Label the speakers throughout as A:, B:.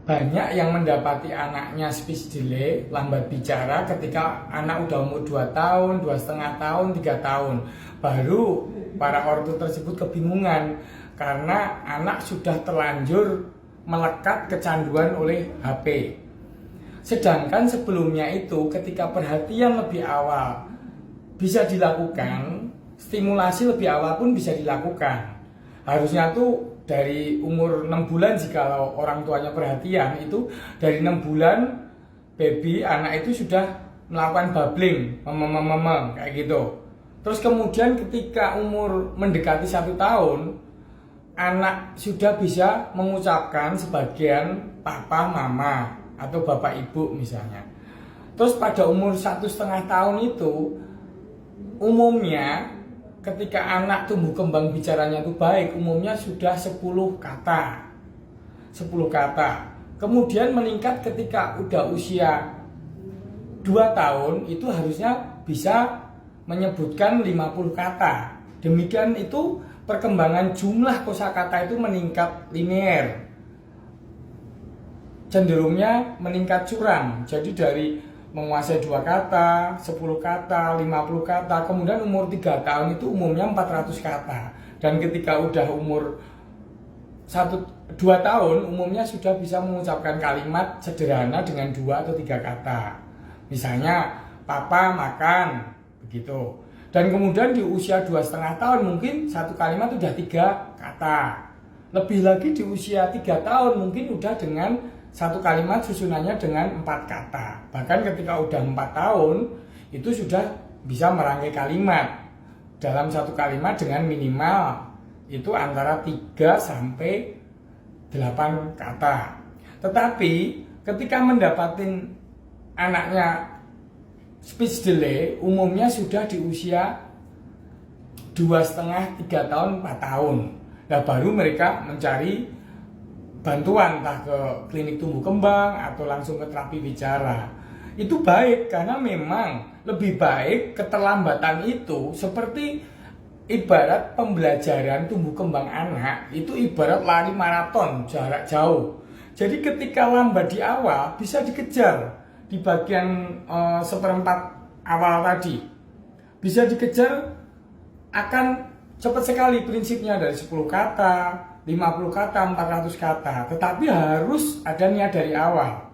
A: Banyak yang mendapati anaknya speech delay, lambat bicara ketika anak udah umur 2 tahun, 2,5 tahun, 3 tahun. Baru para ortu tersebut kebingungan karena anak sudah terlanjur melekat kecanduan oleh HP. Sedangkan sebelumnya itu ketika perhatian lebih awal bisa dilakukan, stimulasi lebih awal pun bisa dilakukan. Harusnya tuh dari umur 6 bulan jika orang tuanya perhatian, itu dari 6 bulan baby anak itu sudah melakukan babbling, kayak gitu. Terus kemudian ketika umur mendekati 1 tahun, anak sudah bisa mengucapkan sebagian papa, mama, atau bapak, ibu misalnya. Terus pada umur 1,5 tahun itu umumnya ketika anak tumbuh kembang bicaranya itu baik, umumnya sudah 10 kata. 10 kata. Kemudian meningkat ketika udah usia 2 tahun, itu harusnya bisa menyebutkan 50 kata. Demikian itu perkembangan jumlah kosakata itu meningkat linear. Cenderungnya meningkat curam. Jadi dari menguasai 2 kata, 10 kata, 50 kata, kemudian umur 3 tahun itu umumnya 400 kata. Dan ketika udah umur 2 tahun, umumnya sudah bisa mengucapkan kalimat sederhana dengan 2 atau 3 kata. Misalnya, papa makan, begitu. Dan kemudian di usia 2,5 tahun mungkin satu kalimat udah 3 kata. Lebih lagi di usia 3 tahun mungkin udah dengan satu kalimat susunannya dengan 4 kata. Bahkan ketika udah 4 tahun itu sudah bisa merangkai kalimat dalam satu kalimat dengan minimal itu antara 3 sampai 8 kata. Tetapi ketika mendapatkan anaknya speech delay, umumnya sudah di usia 2,5, 3 tahun, 4 tahun. Nah baru mereka mencari bantuan entah ke klinik tumbuh kembang atau langsung ke terapi bicara. Itu baik karena memang lebih baik keterlambatan itu seperti ibarat pembelajaran tumbuh kembang anak itu ibarat lari maraton jarak jauh. Jadi ketika lambat di awal bisa dikejar di bagian seperempat awal tadi. Bisa dikejar akan cepat sekali prinsipnya dari 10 kata, 50 kata, 400 kata. Tetapi harus ada niat dari awal.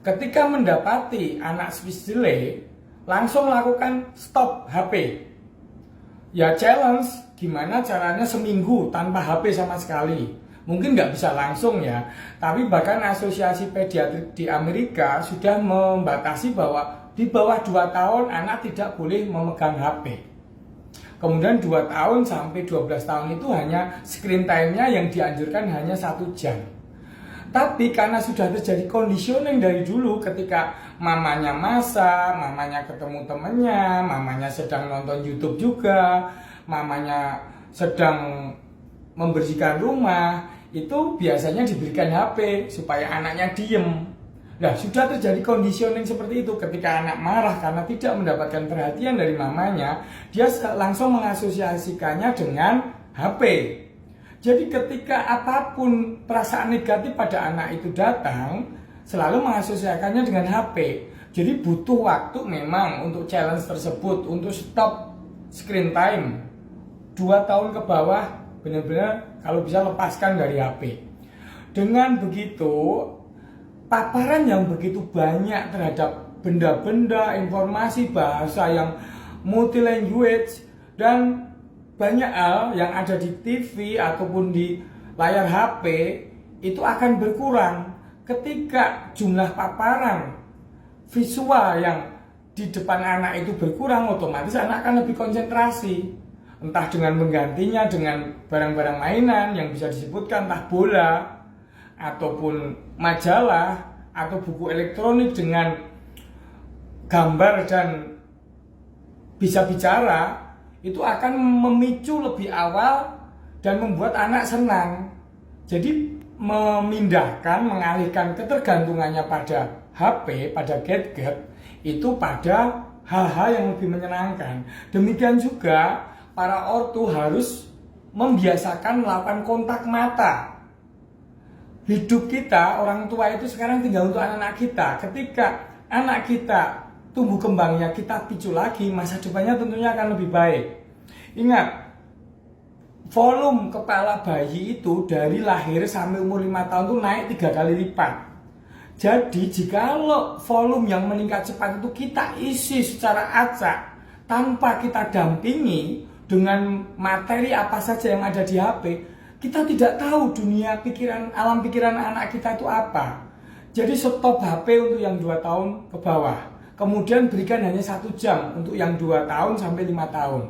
A: Ketika mendapati anak speech delay, langsung lakukan stop HP. Ya challenge, gimana caranya seminggu tanpa HP sama sekali. Mungkin nggak bisa langsung ya. Tapi bahkan asosiasi pediatrik di Amerika sudah membatasi bahwa di bawah 2 tahun anak tidak boleh memegang HP. Kemudian 2 tahun sampai 12 tahun itu hanya screen time-nya yang dianjurkan hanya 1 jam. Tapi karena sudah terjadi conditioning dari dulu ketika mamanya masak, mamanya ketemu temennya, mamanya sedang nonton YouTube juga, mamanya sedang membersihkan rumah, itu biasanya diberikan HP supaya anaknya diem. Nah, sudah terjadi conditioning seperti itu. Ketika anak marah karena tidak mendapatkan perhatian dari mamanya, dia langsung mengasosiasikannya dengan HP. Jadi ketika apapun perasaan negatif pada anak itu datang, selalu mengasosiasikannya dengan HP. Jadi butuh waktu memang untuk challenge tersebut, untuk stop screen time 2 tahun ke bawah, benar-benar kalau bisa lepaskan dari HP. Dengan begitu, paparan yang begitu banyak terhadap benda-benda, informasi, bahasa yang multi-language, dan banyak hal yang ada di TV ataupun di layar HP itu akan berkurang ketika jumlah paparan visual yang di depan anak itu berkurang. Otomatis anak akan lebih konsentrasi, entah dengan menggantinya dengan barang-barang mainan yang bisa disebutkan entah bola ataupun majalah atau buku elektronik dengan gambar dan bisa bicara. Itu akan memicu lebih awal dan membuat anak senang. Jadi memindahkan, mengalihkan ketergantungannya pada HP, pada gadget, itu pada hal-hal yang lebih menyenangkan. Demikian juga para ortu harus membiasakan melakukan kontak mata. hidup kita, orang tua itu sekarang tinggal untuk anak-anak kita. Ketika anak kita tumbuh kembangnya kita picu lagi, masa depannya tentunya akan lebih baik. Ingat, volume kepala bayi itu dari lahir sampai umur 5 tahun itu naik 3 kali lipat. Jadi jikalau volume yang meningkat cepat itu kita isi secara acak tanpa kita dampingi dengan materi apa saja yang ada di HP, kita tidak tahu dunia pikiran, alam pikiran anak kita itu apa. Jadi stop HP untuk yang 2 tahun ke bawah. Kemudian berikan hanya 1 jam untuk yang 2 tahun sampai 5 tahun.